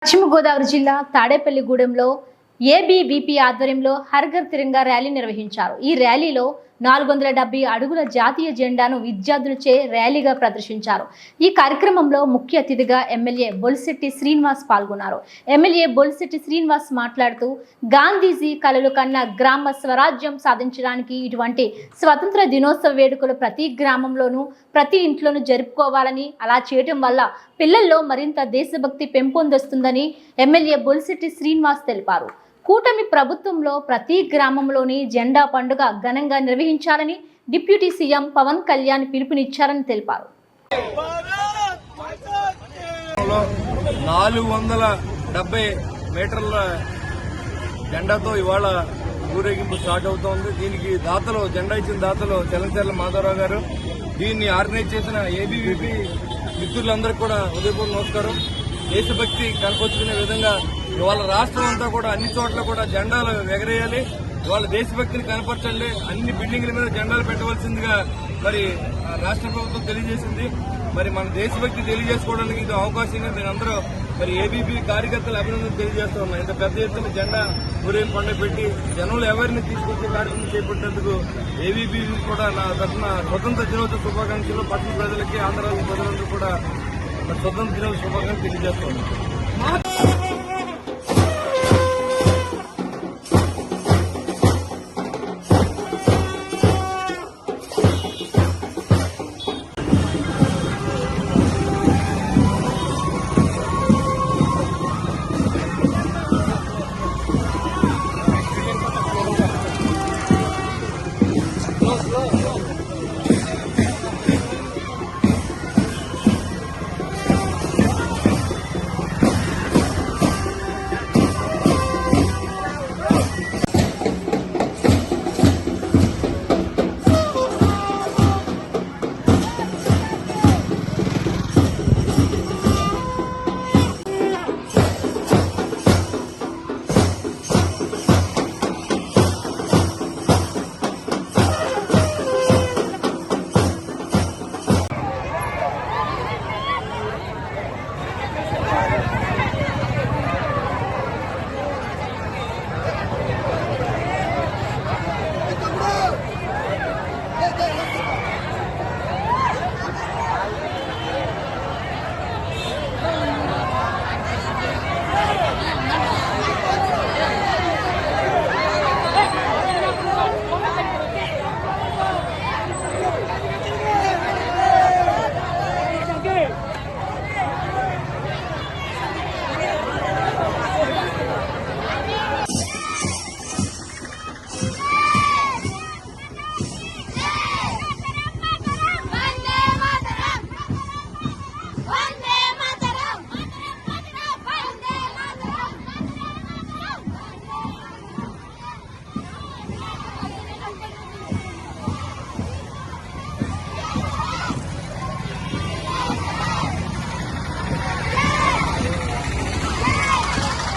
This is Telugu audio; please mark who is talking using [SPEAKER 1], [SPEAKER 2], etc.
[SPEAKER 1] పశ్చిమ గోదావరి జిల్లా తాడేపల్లిగూడెంలో ఏబీవీపీ ఆధ్వర్యంలో హర్ ఘర్ తిరంగా ర్యాలీ నిర్వహించారు. ఈ ర్యాలీలో 470 అడుగుల జాతీయ జెండాను విద్యార్థులచే ర్యాలీగా ప్రదర్శించారు. ఈ కార్యక్రమంలో ముఖ్య అతిథిగా ఎమ్మెల్యే బొలిశెట్టి శ్రీనివాస్ పాల్గొన్నారు. ఎమ్మెల్యే బొలిశెట్టి శ్రీనివాస్ మాట్లాడుతూ గాంధీజీ కలలు కన్న గ్రామ స్వరాజ్యం సాధించడానికి ఇటువంటి స్వతంత్ర దినోత్సవ వేడుకలు ప్రతి గ్రామంలోనూ ప్రతి ఇంట్లోనూ జరుపుకోవాలని, అలా చేయడం వల్ల పిల్లల్లో మరింత దేశభక్తి పెంపొందొస్తుందని ఎమ్మెల్యే బొలిశెట్టి శ్రీనివాస్ తెలిపారు. కూటమి ప్రభుత్వంలో ప్రతి గ్రామంలోని జెండా పండుగ ఘనంగా నిర్వహించాలని డిప్యూటీ సీఎం పవన్ కళ్యాణ్ పిలుపునిచ్చారని తెలిపారు.
[SPEAKER 2] 470 మీటర్ల జెండాతో ఇవాళ ఊరేగింపు స్టార్ట్ అవుతోంది. దీనికి దాతలు, జెండా ఇచ్చిన దాతలు చలంచర్ల మాధవరావు గారు. దీన్ని ఆర్గనైజ్ చేసిన ఏబీవీపీ మిత్రులందరికీ కూడా ఉదయపూర్వ నమస్కారం. దేశభక్తి కనపరుచుకునే విధంగా ఇవాళ రాష్ట్రం అంతా కూడా అన్ని చోట్ల కూడా జెండాలు ఎగరేయాలి. ఇవాళ దేశభక్తిని కనపరచండి, అన్ని బిల్డింగ్ల మీద జెండాలు పెట్టవలసిందిగా మరి రాష్ట్ర ప్రభుత్వం తెలియజేసింది. మరి మన దేశభక్తి తెలియజేసుకోవడానికి ఇది అవకాశంగా నేనందరూ మరి ఏబీపీ కార్యకర్తలు అభినందన తెలియజేస్తూ ఉన్నా. ఇంత పెద్ద ఎత్తున జెండా ఊరేగింపు పండుగ పెట్టి జనంలో ఎవరిని తీసుకొచ్చే కార్యక్రమం చేపట్టినందుకు ఏబీపీ కూడా నా తరఫున స్వతంత్ర దినోత్సవ శుభాకాంక్షలు పట్టణ ప్రజలకి, ఆంధ్ర ప్రజలందరూ కూడా స్వతంత్ర దినోత్సవ శుభాకాంక్షలు తెలియజేస్తూ ఉన్నారు.